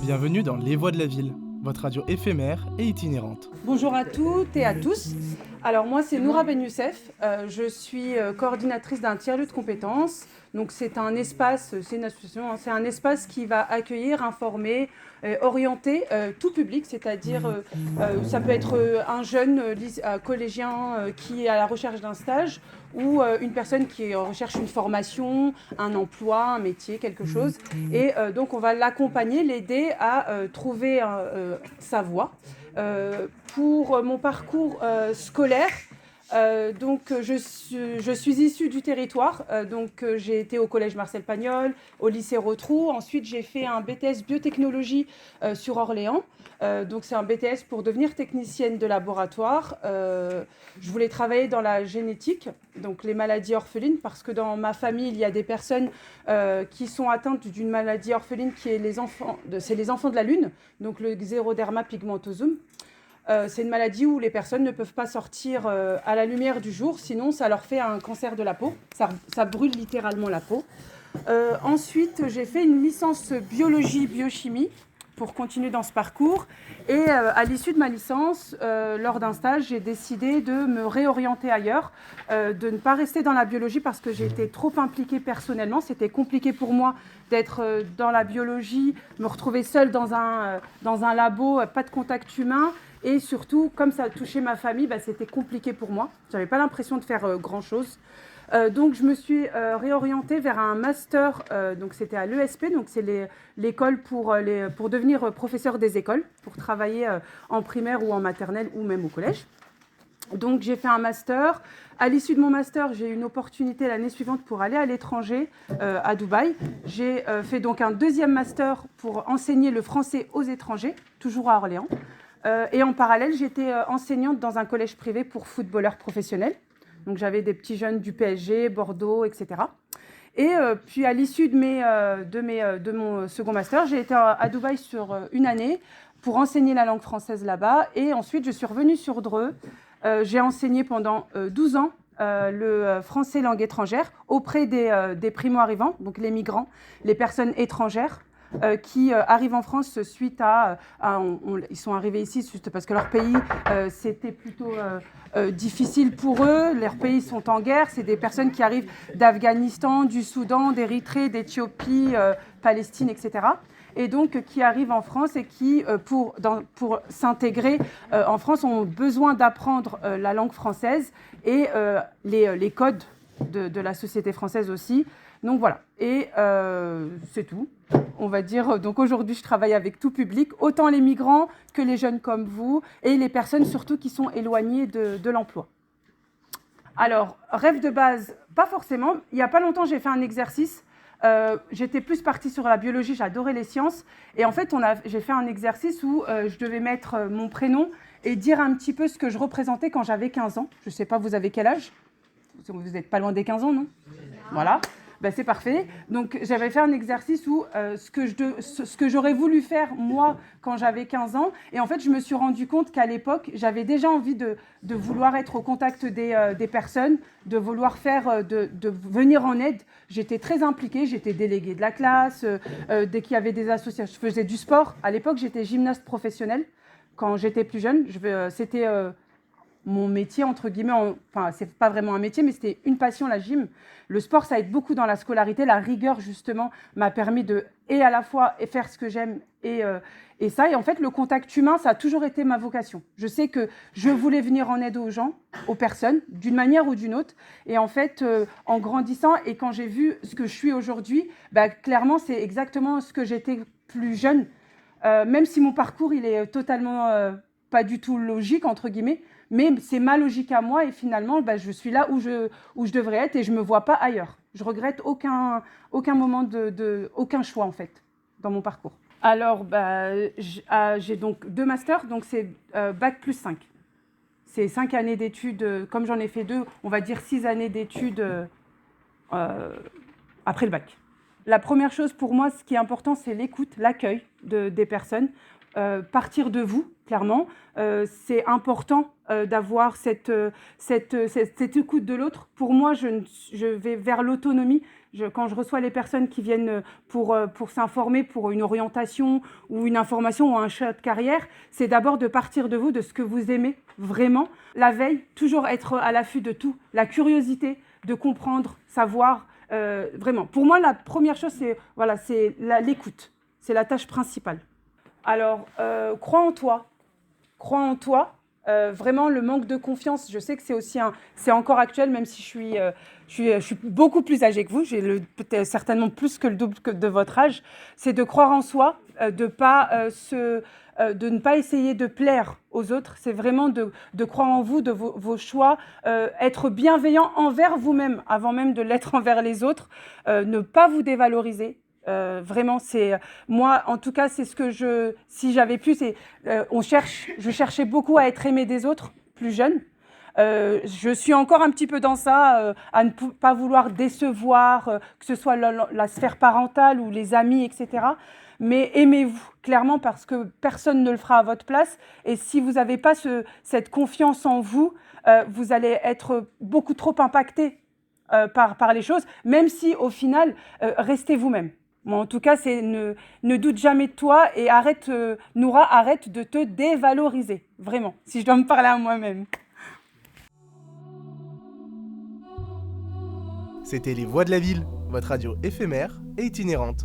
Bienvenue dans Les Voix de la Ville, votre radio éphémère et itinérante. Bonjour à toutes et à tous. Alors moi c'est Noura Ben Youssef, je suis coordinatrice d'un tiers-lieu de compétences. Donc c'est un espace, c'est une association, c'est un espace qui va accueillir, informer, orienter tout public, c'est-à-dire ça peut être un jeune collégien qui est à la recherche d'un stage ou une personne qui recherche une formation, un emploi, un métier, quelque chose. Et donc on va l'accompagner, l'aider à trouver sa voie. Pour mon parcours scolaire, je suis issue du territoire, j'ai été au collège Marcel Pagnol, au lycée Rotrou. Ensuite j'ai fait un BTS biotechnologie sur Orléans. Donc c'est un BTS pour devenir technicienne de laboratoire. Je voulais travailler dans la génétique, donc les maladies orphelines, parce que dans ma famille il y a des personnes qui sont atteintes d'une maladie orpheline qui est les enfants de la lune, donc le xéroderma pigmentosum. C'est une maladie où les personnes ne peuvent pas sortir à la lumière du jour, sinon ça leur fait un cancer de la peau, ça brûle littéralement la peau. Ensuite, j'ai fait une licence biologie-biochimie pour continuer dans ce parcours. Et à l'issue de ma licence, lors d'un stage, j'ai décidé de me réorienter ailleurs, de ne pas rester dans la biologie parce que j'étais trop impliquée personnellement. C'était compliqué pour moi d'être dans la biologie, me retrouver seule dans un labo, pas de contact humain. Et surtout, comme ça touchait ma famille, c'était compliqué pour moi. Je n'avais pas l'impression de faire grand-chose. Donc je me suis réorientée vers un master, donc c'était à l'ESP, donc c'est l'école pour devenir professeur des écoles, pour travailler en primaire ou en maternelle ou même au collège. Donc j'ai fait un master. À l'issue de mon master, j'ai eu une opportunité l'année suivante pour aller à l'étranger, à Dubaï. J'ai fait donc un deuxième master pour enseigner le français aux étrangers, toujours à Orléans. Et en parallèle, j'étais enseignante dans un collège privé pour footballeurs professionnels. Donc j'avais des petits jeunes du PSG, Bordeaux, etc. Et puis à l'issue de mon second master, j'ai été à Dubaï sur une année pour enseigner la langue française là-bas. Et ensuite, je suis revenue sur Dreux. J'ai enseigné pendant 12 ans le français langue étrangère auprès des primo-arrivants, donc les migrants, les personnes étrangères. Qui arrivent en France suite ils sont arrivés ici juste parce que leur pays c'était plutôt difficile pour eux. Leurs pays sont en guerre. C'est des personnes qui arrivent d'Afghanistan, du Soudan, d'Érythrée, d'Éthiopie, Palestine, etc. Et donc qui arrivent en France et qui, pour s'intégrer en France, ont besoin d'apprendre la langue française et les codes de la société française aussi. Donc voilà, et c'est tout, on va dire. Donc aujourd'hui, je travaille avec tout public, autant les migrants que les jeunes comme vous, et les personnes surtout qui sont éloignées de l'emploi. Alors, rêve de base, pas forcément. Il n'y a pas longtemps, j'ai fait un exercice. J'étais plus partie sur la biologie, j'adorais les sciences. Et en fait, j'ai fait un exercice où je devais mettre mon prénom et dire un petit peu ce que je représentais quand j'avais 15 ans. Je ne sais pas, vous avez quel âge ? Vous n'êtes pas loin des 15 ans, non ? Voilà. C'est parfait. Donc, j'avais fait un exercice où ce que j'aurais voulu faire, moi, quand j'avais 15 ans. Et en fait, je me suis rendu compte qu'à l'époque, j'avais déjà envie de vouloir être au contact des personnes, de vouloir de venir en aide. J'étais très impliquée, j'étais déléguée de la classe. Dès qu'il y avait des associations, je faisais du sport. À l'époque, j'étais gymnaste professionnelle. Quand j'étais plus jeune, c'était mon métier, entre guillemets, enfin, c'est pas vraiment un métier, mais c'était une passion, la gym. Le sport, ça aide beaucoup dans la scolarité. La rigueur, justement, m'a permis et à la fois faire ce que j'aime et ça. Et en fait, le contact humain, ça a toujours été ma vocation. Je sais que je voulais venir en aide aux gens, aux personnes, d'une manière ou d'une autre. Et en fait, en grandissant et quand j'ai vu ce que je suis aujourd'hui, clairement, c'est exactement ce que j'étais plus jeune. Même si mon parcours, il est totalement pas du tout logique, entre guillemets, mais c'est ma logique à moi et finalement, je suis là où je devrais être et je ne me vois pas ailleurs. Je regrette aucun moment aucun choix en fait dans mon parcours. Alors, j'ai donc 2 masters, donc c'est Bac plus 5. C'est 5 années d'études, comme j'en ai fait 2, on va dire 6 années d'études après le bac. La première chose pour moi, ce qui est important, c'est l'écoute, l'accueil des personnes. partir de vous, clairement. C'est important d'avoir cette écoute de l'autre. Pour moi, je vais vers l'autonomie. Quand je reçois les personnes qui viennent pour s'informer, pour une orientation ou une information ou un choix de carrière, c'est d'abord de partir de vous, de ce que vous aimez vraiment. La veille, toujours être à l'affût de tout. La curiosité de comprendre, savoir, vraiment. Pour moi, la première chose, c'est l'écoute. C'est la tâche principale. Alors, crois en toi. Crois en toi. Vraiment, le manque de confiance, je sais que c'est encore actuel, même si je suis beaucoup plus âgée que vous, j'ai peut-être certainement plus que le double de votre âge, c'est de croire en soi, de ne pas essayer de plaire aux autres, c'est vraiment de croire en vous, de vos choix, être bienveillant envers vous-même, avant même de l'être envers les autres, ne pas vous dévaloriser. Vraiment, moi, en tout cas, c'est ce que si j'avais pu, je cherchais beaucoup à être aimée des autres, plus jeune. Je suis encore un petit peu dans ça, à ne pas vouloir décevoir, que ce soit la sphère parentale ou les amis, etc. Mais aimez-vous, clairement, parce que personne ne le fera à votre place. Et si vous n'avez pas cette confiance en vous, vous allez être beaucoup trop impacté par les choses, même si, au final, restez vous-même. Moi, en tout cas, ne doute jamais de toi et Noura, arrête de te dévaloriser, vraiment, si je dois me parler à moi-même. C'était Les Voix de la Ville, votre radio éphémère et itinérante.